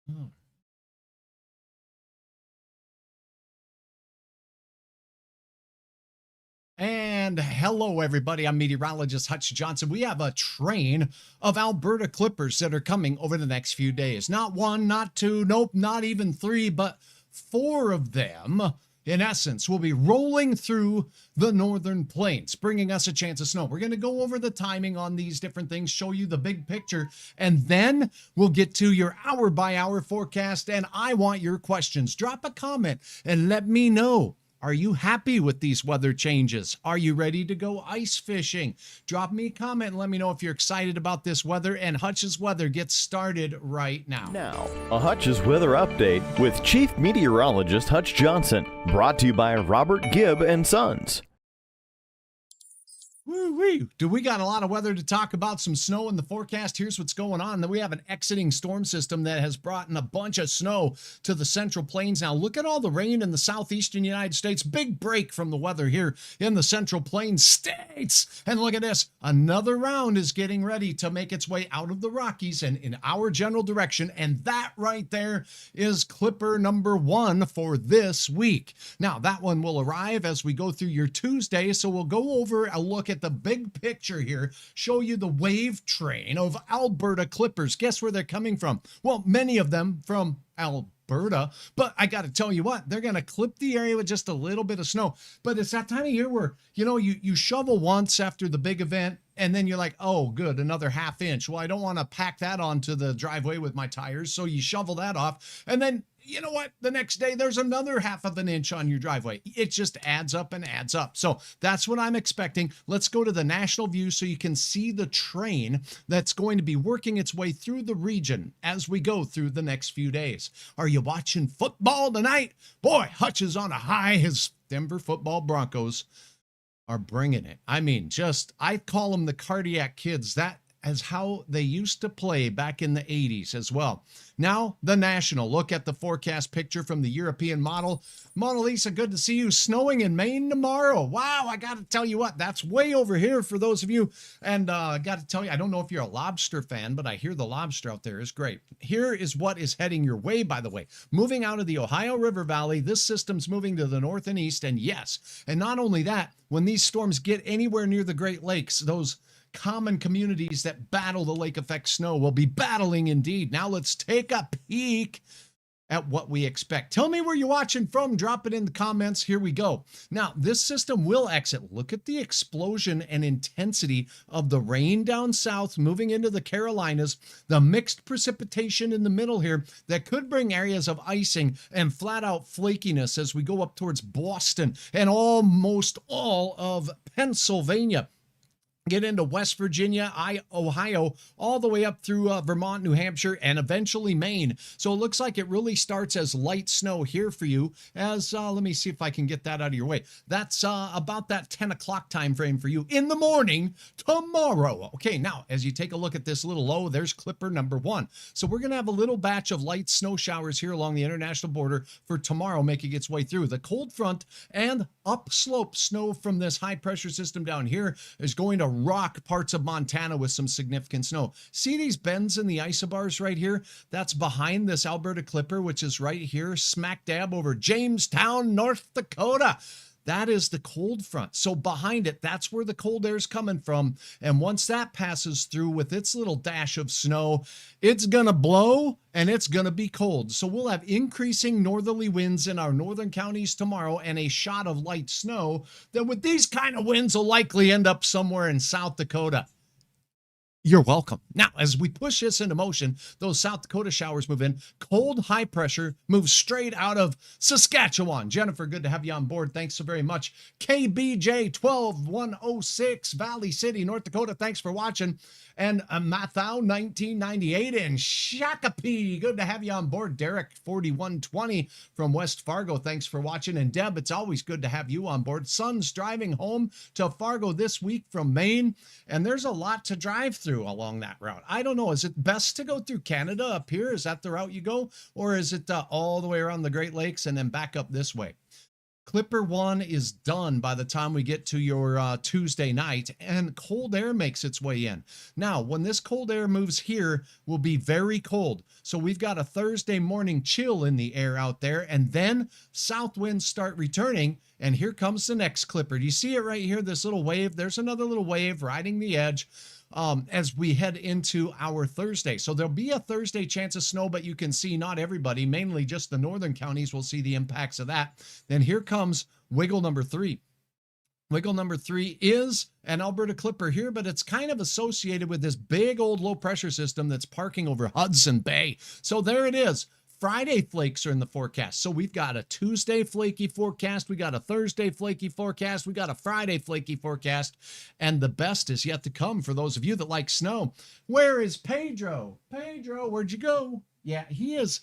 Oh. And hello, everybody. I'm meteorologist Hutch Johnson. We have a train of Alberta clippers that are coming over the next few days. Not one, not two, nope, not even three, but four of them, in essence, will be rolling through the northern plains, bringing us a chance of snow. We're going to go over the timing on these different things, show you the big picture, and then we'll get to your hour by hour forecast. And I want your questions. Drop a comment and let me know. Are you happy with these weather changes? Are you ready to go ice fishing? Drop me a comment and let me know if you're excited about this weather. And Hutch's Weather gets started right now. Now, a Hutch's Weather Update with Chief Meteorologist Hutch Johnson. Brought to you by Robert Gibb and Sons. Woo-wee. Do we got a lot of weather to talk about? Some snow in the forecast. Here's what's going on. Then we have an exiting storm system that has brought in a bunch of snow to the central plains. Now look at all the rain in the southeastern United States. Big break from the weather here in the central plains states. And look at this. Another round is getting ready to make its way out of the Rockies and in our general direction. And that right there is clipper number one for this week. Now that one will arrive as we go through your Tuesday. So we'll go over a look at the big picture here, show you the wave train of Alberta clippers. Guess where they're coming from? Well, many of them from Alberta, but I got to tell you what, they're going to clip the area with just a little bit of snow. But it's that time of year where, you shovel once after the big event, and then you're like, oh, good, another half inch. Well, I don't want to pack that onto the driveway with my tires. So you shovel that off. And then, you know what? The next day, there's another half of an inch on your driveway. It just adds up and adds up. So that's what I'm expecting. Let's go to the national view so you can see the train that's going to be working its way through the region as we go through the next few days. Are you watching football tonight? Boy, Hutch is on a high. His Denver football Broncos are bringing it. I mean, I call them the cardiac kids. That is how they used to play back in the 80s as well. Now, the national. Look at the forecast picture from the European model. Mona Lisa, good to see you. Snowing in Maine tomorrow. Wow, I got to tell you what, that's way over here for those of you. And I got to tell you, I don't know if you're a lobster fan, but I hear the lobster out there is great. Here is what is heading your way, by the way. Moving out of the Ohio River Valley, this system's moving to the north and east. And yes, and not only that, when these storms get anywhere near the Great Lakes, those common communities that battle the lake effect snow will be battling indeed. Now let's take a peek at what we expect. Tell me where you're watching from. Drop it in the comments. Here we go. Now, this system will exit. Look at the explosion and intensity of the rain down south moving into the Carolinas, the mixed precipitation in the middle here that could bring areas of icing and flat out flakiness as we go up towards Boston and almost all of Pennsylvania. Get into West Virginia, Ohio, all the way up through Vermont, New Hampshire, and eventually Maine. So it looks like it really starts as light snow here for you as, let me see if I can get that out of your way. That's about that 10 o'clock time frame for you in the morning tomorrow. Okay, now, as you take a look at this little low, there's clipper number one. So we're going to have a little batch of light snow showers here along the international border for tomorrow making its way through. The cold front and upslope snow from this high pressure system down here is going to rock parts of Montana with some significant snow. See these bends in the isobars right here? That's behind this Alberta clipper, which is right here, smack dab over Jamestown, North Dakota. That is the cold front. So behind it, that's where the cold air is coming from. And once that passes through with its little dash of snow, it's going to blow and it's going to be cold. So we'll have increasing northerly winds in our northern counties tomorrow and a shot of light snow that with these kind of winds will likely end up somewhere in South Dakota. You're welcome. Now, as we push this into motion, those South Dakota showers move in. Cold high pressure moves straight out of Saskatchewan. Jennifer, good to have you on board. Thanks so very much. KBJ 12106, Valley City, North Dakota. Thanks for watching. And Mathau 1998 in Shakopee. Good to have you on board. Derek 4120 from West Fargo. Thanks for watching. And Deb, it's always good to have you on board. Son's driving home to Fargo this week from Maine, and there's a lot to drive through along that route. I don't know. Is it best to go through Canada up here? Is that the route you go? Or is it all the way around the Great Lakes and then back up this way? Clipper 1 is done by the time we get to your Tuesday night, and cold air makes its way in. Now, when this cold air moves here, will be very cold. So we've got a Thursday morning chill in the air out there, and then south winds start returning, and here comes the next Clipper. Do you see it right here, this little wave? There's another little wave riding the edge as we head into our Thursday. So there'll be a Thursday chance of snow, but you can see not everybody, mainly just the northern counties will see the impacts of that. Then here comes wiggle number 3. Wiggle number 3 is an Alberta Clipper here, but it's kind of associated with this big old low pressure system that's parking over Hudson Bay. So there it is. Friday flakes are in the forecast. So we've got a Tuesday flaky forecast. We got a Thursday flaky forecast. We got a Friday flaky forecast. And the best is yet to come for those of you that like snow. Where is Pedro? Pedro, where'd you go? Yeah, he's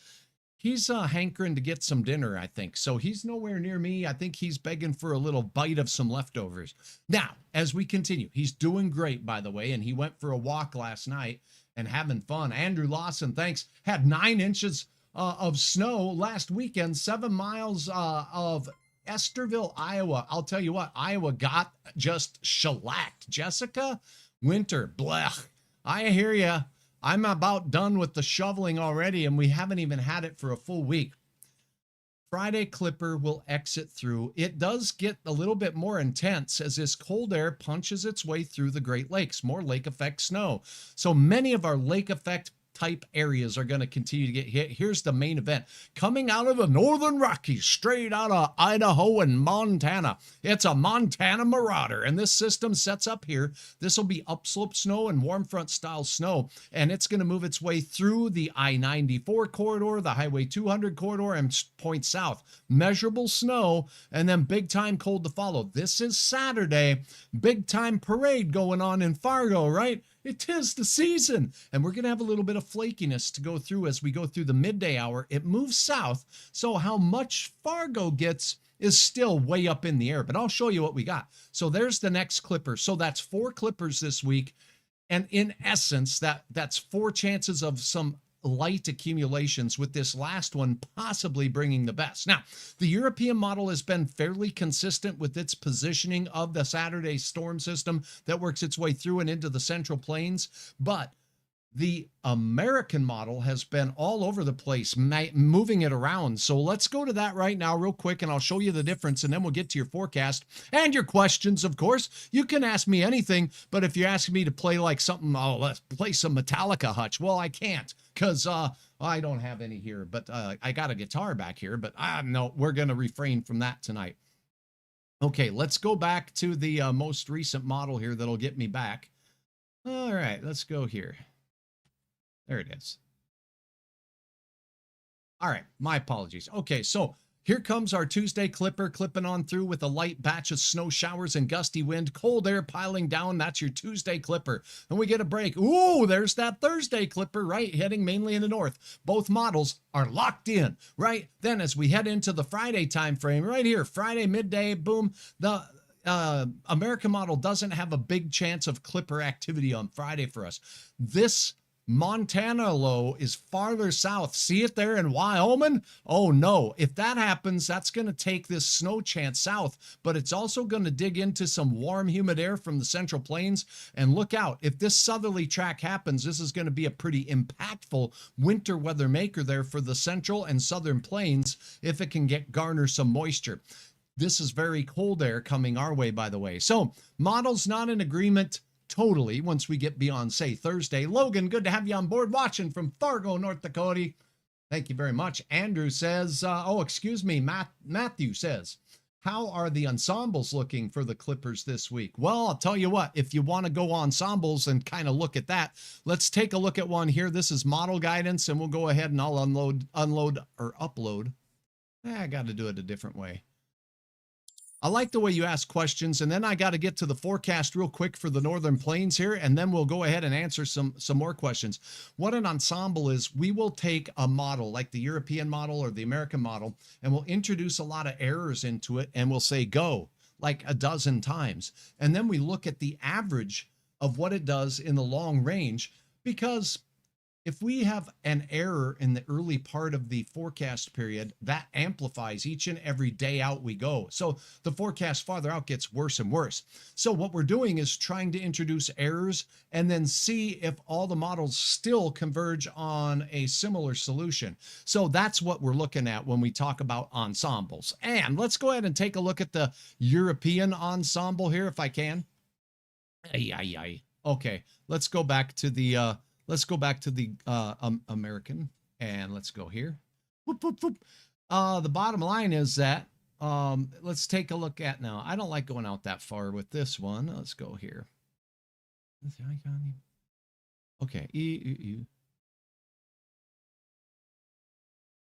hankering to get some dinner, I think. So he's nowhere near me. I think he's begging for a little bite of some leftovers. Now, as we continue, he's doing great, by the way, and he went for a walk last night and having fun. Andrew Lawson, thanks. Had 9 inches of snow last weekend, 7 miles of Esterville, Iowa. I'll tell you what, Iowa got just shellacked. Jessica, winter, blech. I hear you. I'm about done with the shoveling already, and we haven't even had it for a full week. Friday Clipper will exit through. It does get a little bit more intense as this cold air punches its way through the Great Lakes, more lake effect snow. So many of our lake effect type areas are going to continue to get hit. Here's the main event coming out of the northern Rockies, straight out of Idaho and Montana. It's a Montana Marauder, and this system sets up here. This will be upslope snow and warm front style snow, and it's going to move its way through the I-94 corridor, the Highway 200 corridor, and point south. Measurable snow, and then big time cold to follow. This is Saturday. Big time parade going on in Fargo, right? It is the season, and we're going to have a little bit of flakiness to go through as we go through the midday hour. It moves south, so how much Fargo gets is still way up in the air, but I'll show you what we got. So there's the next Clipper. So that's 4 Clippers this week, and in essence, that's 4 chances of some light accumulations, with this last one possibly bringing the best. Now, the European model has been fairly consistent with its positioning of the Saturday storm system that works its way through and into the Central Plains, but the American model has been all over the place, moving it around. So let's go to that right now real quick, and I'll show you the difference, and then we'll get to your forecast and your questions, of course. You can ask me anything, but if you're asking me to play like something, oh, let's play some Metallica, Hutch. Well, I can't, because I don't have any here, but I got a guitar back here, but no, we're going to refrain from that tonight. Okay, let's go back to the most recent model here that'll get me back. All right, let's go here. There it is. All right, my apologies. Okay, so here comes our Tuesday Clipper clipping on through with a light batch of snow showers and gusty wind, cold air piling down. That's your Tuesday Clipper. And we get a break. Ooh, there's that Thursday Clipper, right? Heading mainly in the north. Both models are locked in, right? Then as we head into the Friday time frame, right here, Friday midday, boom, the American model doesn't have a big chance of Clipper activity on Friday for us. This Montana low is farther south. See it there in Wyoming? Oh no, if that happens, that's going to take this snow chance south, but it's also going to dig into some warm, humid air from the Central Plains. And look out, if this southerly track happens, this is going to be a pretty impactful winter weather maker there for the Central and Southern Plains if it can garner some moisture. This is very cold air coming our way, by the way. So models not in agreement totally once we get beyond, say, Thursday. Logan, good to have you on board watching from Fargo, North Dakota. Thank you very much. Andrew says, Matthew says, how are the ensembles looking for the Clippers this week? Well, I'll tell you what, if you want to go ensembles and kind of look at that, let's take a look at one here. This is model guidance, and we'll go ahead and I'll upload. I got to do it a different way. I like the way you ask questions, and then I got to get to the forecast real quick for the Northern Plains here, and then we'll go ahead and answer some more questions. What an ensemble is, we will take a model like the European model or the American model, and we'll introduce a lot of errors into it, and we'll say go like a dozen times. And then we look at the average of what it does in the long range, because if we have an error in the early part of the forecast period, that amplifies each and every day out we go. So the forecast farther out gets worse and worse. So what we're doing is trying to introduce errors and then see if all the models still converge on a similar solution. So that's what we're looking at when we talk about ensembles. And let's go ahead and take a look at the European ensemble here, if I can. Okay, let's go back to the American, and let's go here. Whoop, whoop, whoop. The bottom line is that let's take a look at now. I don't like going out that far with this one. Let's go here. Okay,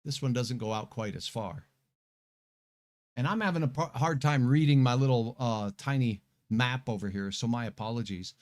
this one doesn't go out quite as far, and I'm having a hard time reading my little tiny map over here, so my apologies.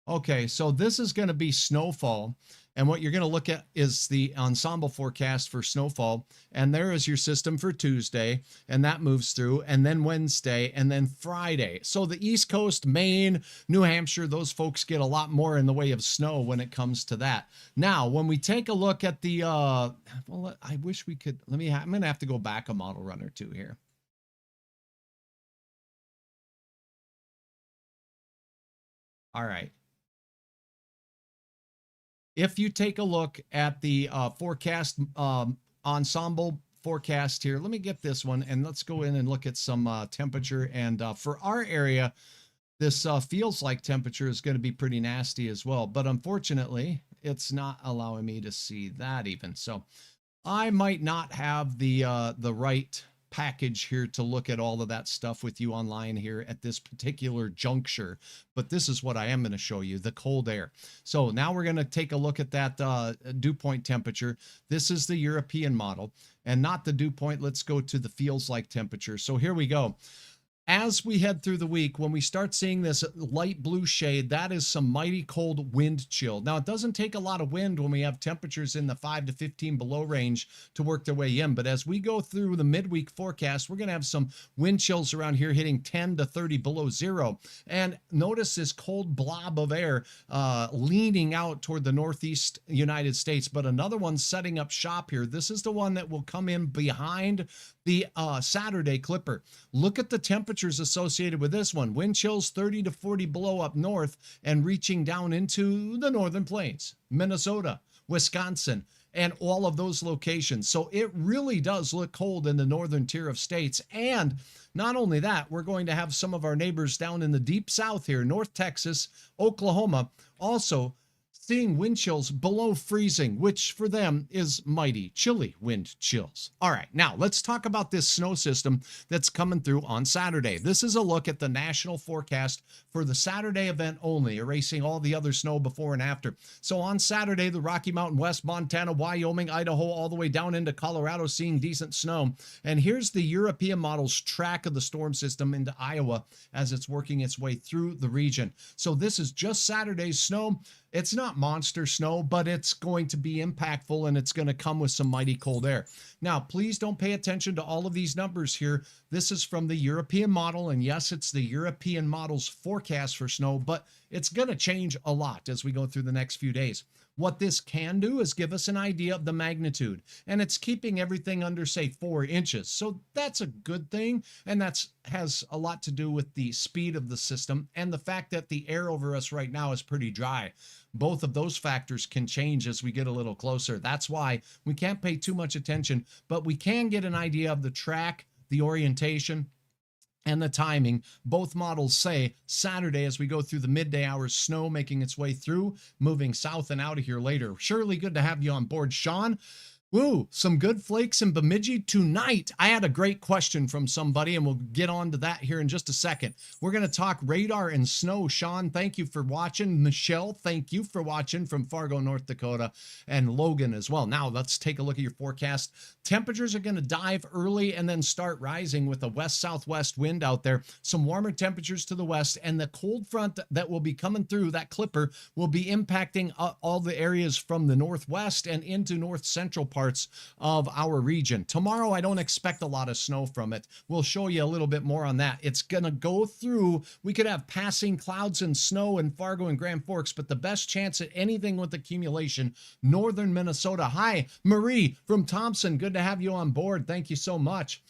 Okay, so this is going to be snowfall, and what you're going to look at is the ensemble forecast for snowfall, and there is your system for Tuesday, and that moves through, and then Wednesday, and then Friday. So the East Coast, Maine, New Hampshire, those folks get a lot more in the way of snow when it comes to that. Now, when we take a look at the, well, I wish we could, I'm going to have to go back a model run or two here. All right. If you take a look at the forecast ensemble forecast here, let me get this one and let's go in and look at some temperature. And for our area, this feels like temperature is going to be pretty nasty as well. But unfortunately, it's not allowing me to see that even. So I might not have the right package here to look at all of that stuff with you online here at this particular juncture, but this is what I am going to show you, the cold air. So now we're going to take a look at that dew point temperature. This is the European model and not the dew point. Let's go to the feels like temperature. So here we go. As we head through the week, when we start seeing this light blue shade, that is some mighty cold wind chill. Now, it doesn't take a lot of wind when we have temperatures in the 5 to 15 below range to work their way in. But as we go through the midweek forecast, we're going to have some wind chills around here hitting 10 to 30 below zero. And notice this cold blob of air leaning out toward the northeast United States. But another one setting up shop here. This is the one that will come in behind the Saturday clipper. Look at the temperatures associated with this one. Wind chills 30 to 40 below up north and reaching down into the northern plains, Minnesota, Wisconsin, and all of those locations. So it really does look cold in the northern tier of states. And not only that, we're going to have some of our neighbors down in the deep south here, North Texas, Oklahoma, also seeing wind chills below freezing, which for them is mighty chilly wind chills. All right, now let's talk about this snow system that's coming through on Saturday. This is a look at the national forecast for the Saturday event only, erasing all the other snow before and after. So on Saturday, the Rocky Mountain West, Montana, Wyoming, Idaho, all the way down into Colorado, seeing decent snow. And here's the European model's track of the storm system into Iowa as it's working its way through the region. So this is just Saturday's snow. It's not monster snow, but it's going to be impactful and it's going to come with some mighty cold air. Now, please don't pay attention to all of these numbers here. This is from the European model, and yes, it's the European model's forecast for snow, but it's going to change a lot as we go through the next few days. What this can do is give us an idea of the magnitude, and it's keeping everything under, say, 4 inches. So that's a good thing, and that has a lot to do with the speed of the system and the fact that the air over us right now is pretty dry. Both of those factors can change as we get a little closer. That's why we can't pay too much attention, but we can get an idea of the track, the orientation, and the timing. Both models say Saturday as we go through the midday hours, snow making its way through, moving south and out of here later. Surely good to have you on board, Sean. Woo, some good flakes in Bemidji tonight. I had a great question from somebody, and we'll get on to that here in just a second. We're going to talk radar and snow. Sean, thank you for watching. Michelle, thank you for watching from Fargo, North Dakota, and Logan as well. Now, let's take a look at your forecast. Temperatures are going to dive early and then start rising with a west-southwest wind out there. Some warmer temperatures to the west, and the cold front that will be coming through, that clipper, will be impacting all the areas from the northwest and into north central part parts of our region. Tomorrow, I don't expect a lot of snow from it. We'll show you a little bit more on that. It's going to go through, we could have passing clouds and snow in Fargo and Grand Forks, but the best chance at anything with accumulation, northern Minnesota. Hi, Marie from Thompson. Good to have you on board. Thank you so much.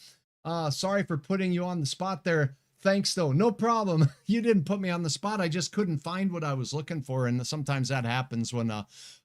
Sorry for putting you on the spot there. Thanks, though. No problem. You didn't put me on the spot. I just couldn't find what I was looking for, and sometimes that happens when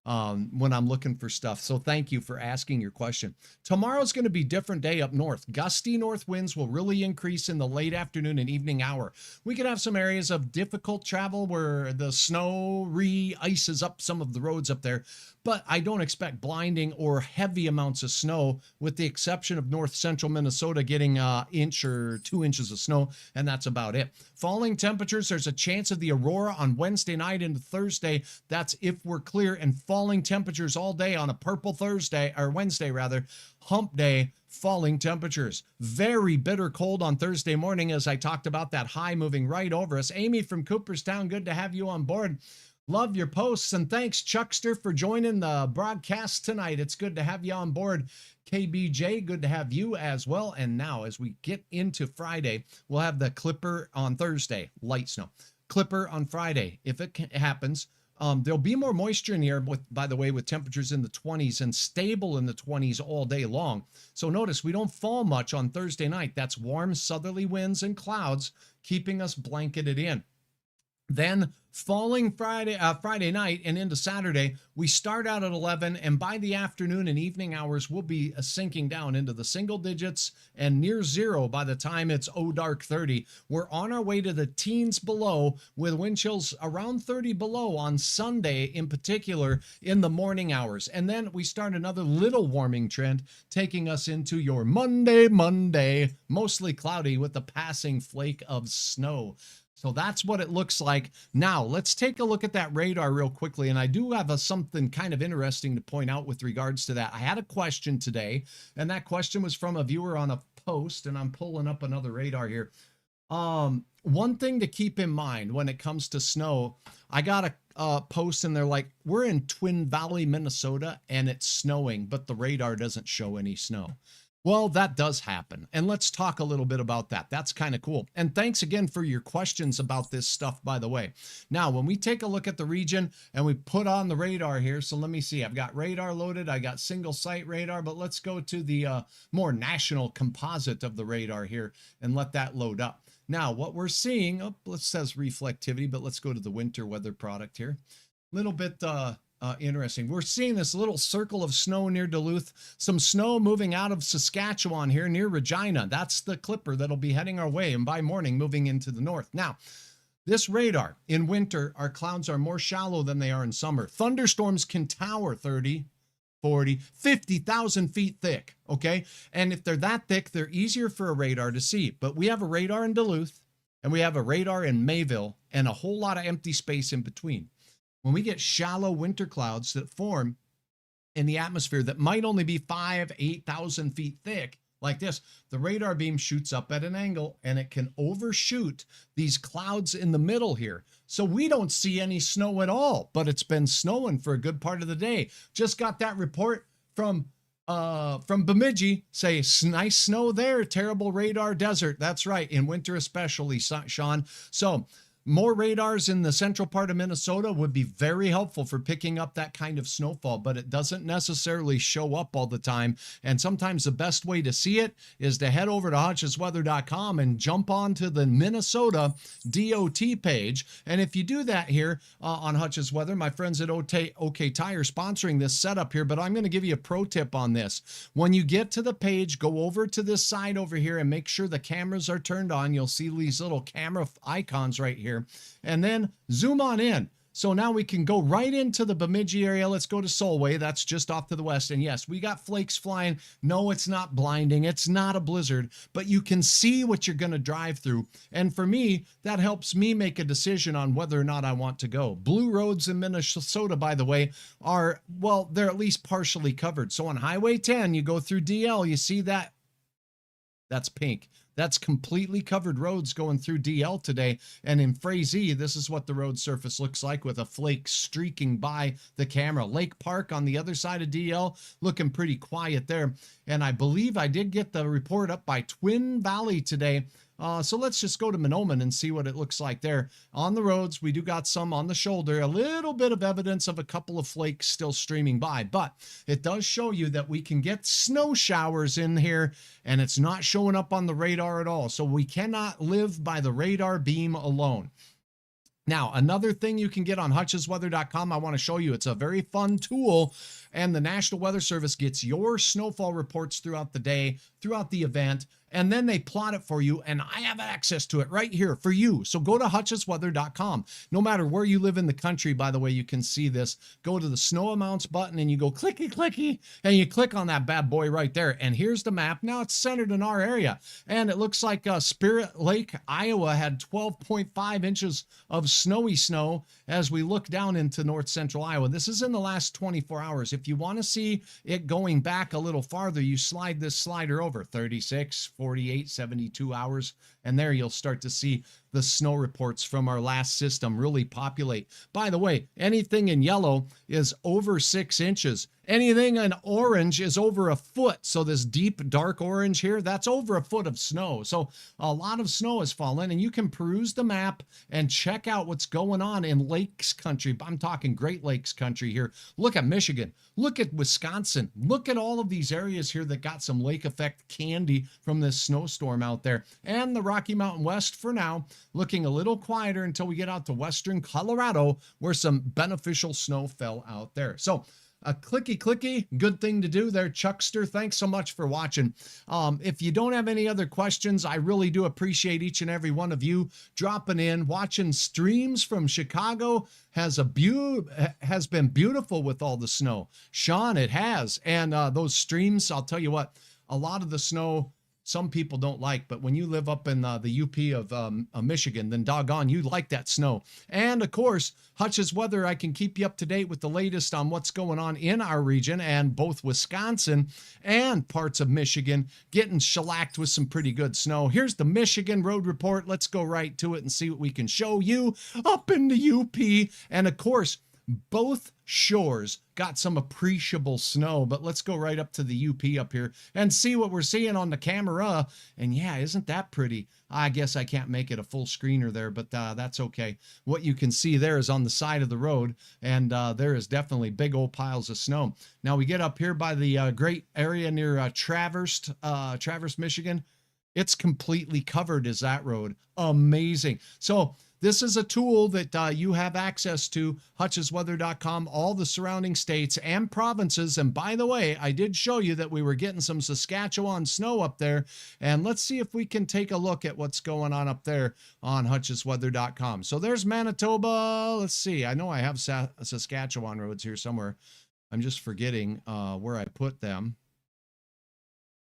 I'm looking for stuff. So thank you for asking your question. Tomorrow's going to be a different day up north. Gusty north winds will really increase in the late afternoon and evening hour. We could have some areas of difficult travel where the snow re-ices up some of the roads up there, but I don't expect blinding or heavy amounts of snow, with the exception of north central Minnesota getting an inch or 2 inches of snow, and that's about it. Falling temperatures, there's a chance of the aurora on Wednesday night into Thursday. That's if we're clear, and falling temperatures all day on a purple Thursday, or Wednesday rather, hump day. Falling temperatures. Very bitter cold on Thursday morning, as I talked about that high moving right over us. Amy from Cooperstown, good to have you on board. Love your posts, and thanks, Chuckster, for joining the broadcast tonight. It's good to have you on board. KBJ, good to have you as well. And now, as we get into Friday, we'll have the Clipper on Thursday, light snow. Clipper on Friday, if it happens. There'll be more moisture in the air, by the way, with temperatures in the 20s and stable in the 20s all day long. So notice we don't fall much on Thursday night. That's warm southerly winds and clouds keeping us blanketed in. Then falling Friday night and into Saturday, we start out at 11, and by the afternoon and evening hours, we'll be sinking down into the single digits and near zero by the time it's dark 30. We're on our way to the teens below, with wind chills around 30 below on Sunday in particular in the morning hours. And then we start another little warming trend, taking us into your Monday, mostly cloudy with a passing flake of snow. So that's what it looks like. Now, let's take a look at that radar real quickly. And I do have something kind of interesting to point out with regards to that. I had a question today, and that question was from a viewer on a post, and I'm pulling up another radar here. One thing to keep in mind when it comes to snow, I got a post, and they're like, we're in Twin Valley, Minnesota, and it's snowing, but the radar doesn't show any snow. Well, that does happen. And let's talk a little bit about that. That's kind of cool. And thanks again for your questions about this stuff, by the way. Now, when we take a look at the region and we put on the radar here, so let me see. I've got radar loaded. I got single site radar, but let's go to the more national composite of the radar here and let that load up. Now, what we're seeing, it says reflectivity, but let's go to the winter weather product here. A little bit interesting. We're seeing this little circle of snow near Duluth, some snow moving out of Saskatchewan here near Regina. That's the Clipper that'll be heading our way, and by morning moving into the north. Now, this radar, in winter, our clouds are more shallow than they are in summer. Thunderstorms can tower 30, 40, 50,000 feet thick, okay? And if they're that thick, they're easier for a radar to see. But we have a radar in Duluth, and we have a radar in Mayville, and a whole lot of empty space in between. When we get shallow winter clouds that form in the atmosphere that might only be 5,000, 8,000 feet thick, like this, the radar beam shoots up at an angle and it can overshoot these clouds in the middle here. So we don't see any snow at all, but it's been snowing for a good part of the day. Just got that report from Bemidji, say nice snow there, terrible radar desert. That's right, in winter especially, Sean. So more radars in the central part of Minnesota would be very helpful for picking up that kind of snowfall, but it doesn't necessarily show up all the time. And sometimes the best way to see it is to head over to hutchesweather.com and jump onto the Minnesota DOT page. And if you do that here on Hutch's Weather, my friends at OK Tire sponsoring this setup here, but I'm going to give you a pro tip on this. When you get to the page, go over to this side over here and make sure the cameras are turned on. You'll see these little camera icons right here. And then zoom on in. So now we can go right into the Bemidji area. Let's go to Solway. That's just off to the west. And yes, we got flakes flying. No, it's not blinding. It's not a blizzard, but you can see what you're going to drive through. And for me, that helps me make a decision on whether or not I want to go. Blue roads in Minnesota, by the way, are, well, they're at least partially covered. So on Highway 10, you go through DL, you see that That's pink. That's completely covered roads going through DL today. And in Frazee, this is what the road surface looks like with a flake streaking by the camera. Lake Park on the other side of DL looking pretty quiet there. And I believe I did get the report up by Twin Valley today. So let's just go to Monoman and see what it looks like there. On the roads, we do got some on the shoulder, a little bit of evidence of a couple of flakes still streaming by, but it does show you that we can get snow showers in here and it's not showing up on the radar at all. So we cannot live by the radar beam alone. Now, another thing you can get on hutchesweather.com, I want to show you. It's a very fun tool, and the National Weather Service gets your snowfall reports throughout the day, throughout the event, and then they plot it for you, and I have access to it right here for you. So go to hutchesweather.com. No matter where you live in the country, by the way, you can see this. Go to the snow amounts button, and you go clicky, clicky, and you click on that bad boy right there. And here's the map. Now it's centered in our area, and it looks like Spirit Lake, Iowa had 12.5 inches of snowy snow as we look down into north central Iowa. This is in the last 24 hours. If you want to see it going back a little farther, you slide this slider over 36, 48, 72 hours, and there you'll start to see the snow reports from our last system really populate. By the way, anything in yellow is over 6 inches. Anything in orange is over a foot. So this deep dark orange here, that's over a foot of snow. So a lot of snow has fallen, and you can peruse the map and check out what's going on in Lakes country. I'm talking Great Lakes country here. Look at Michigan. Look at Wisconsin. Look at all of these areas here that got some lake effect candy from this snowstorm out there. And the Rocky Mountain West for now, looking a little quieter until we get out to western Colorado where some beneficial snow fell out there. So a clicky, good thing to do there, Chuckster. Thanks so much for watching. If you don't have any other questions, I really do appreciate each and every one of you dropping in, watching streams from Chicago. Has been beautiful with all the snow. Sean, it has. And those streams, I'll tell you what, a lot of the snow some people don't like, but when you live up in the UP of Michigan, then doggone, you like that snow. And of course, Hutch's Weather, I can keep you up to date with the latest on what's going on in our region, and both Wisconsin and parts of Michigan getting shellacked with some pretty good snow. Here's the Michigan road report. Let's go right to it and see what we can show you up in the UP. And of course, both shores got some appreciable snow, but let's go right up to the UP up here and see what we're seeing on the camera. And yeah, isn't that pretty? I guess I can't make it a full screener there, but that's okay. What you can see there is on the side of the road, and there is definitely big old piles of snow. Now we get up here by the great area near Traverse, Michigan. It's completely covered as that road. Amazing. So this is a tool that you have access to, hutchesweather.com, all the surrounding states and provinces. And by the way, I did show you that we were getting some Saskatchewan snow up there. And let's see if we can take a look at what's going on up there on hutchesweather.com. So there's Manitoba. Let's see. I know I have Saskatchewan roads here somewhere. I'm just forgetting where I put them.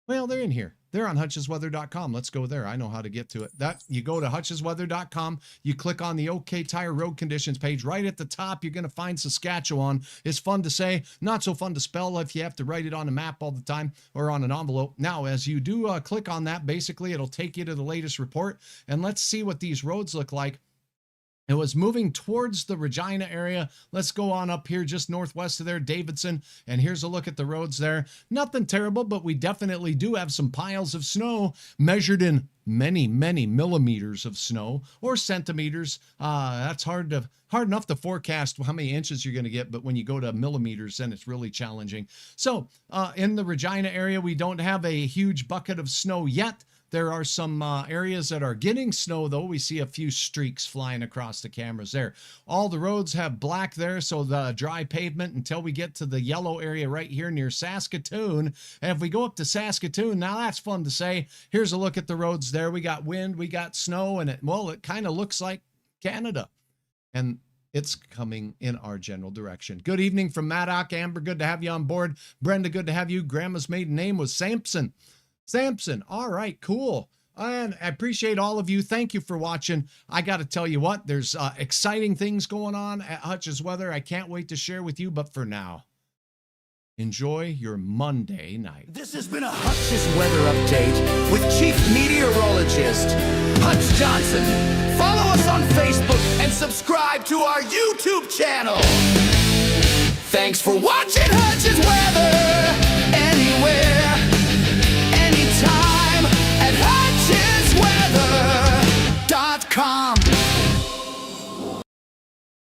Well, they're in here. They're on hutchesweather.com. Let's go there. I know how to get to it. You go to hutchesweather.com. You click on the OK Tire Road Conditions page. Right at the top, you're going to find Saskatchewan. It's fun to say, not so fun to spell if you have to write it on a map all the time or on an envelope. Now, as you do click on that, basically, it'll take you to the latest report. And let's see what these roads look like. It was moving towards the Regina area. Let's go on up here just northwest of there, Davidson. And here's a look at the roads there. Nothing terrible, but we definitely do have some piles of snow measured in many millimeters of snow or centimeters. That's hard enough to forecast how many inches you're going to get, but when you go to millimeters, then it's really challenging. So in the Regina area, we don't have a huge bucket of snow yet. There are some areas that are getting snow, though. We see a few streaks flying across the cameras there. All the roads have black there, so the dry pavement until we get to the yellow area right here near Saskatoon. And if we go up to Saskatoon, now that's fun to say. Here's a look at the roads there. We got wind, we got snow, and it kind of looks like Canada. And it's coming in our general direction. Good evening from Maddock. Amber, good to have you on board. Brenda, good to have you. Grandma's maiden name was Sampson. All right, cool. And I appreciate all of you. Thank you for watching. I got to tell you what, there's exciting things going on at Hutch's Weather. I can't wait to share with you, but for now, Enjoy your Monday night. This has been a Hutch's weather update with Chief Meteorologist Hutch Johnson. Follow us on Facebook and subscribe to our YouTube channel. Thanks for watching Hutch's weather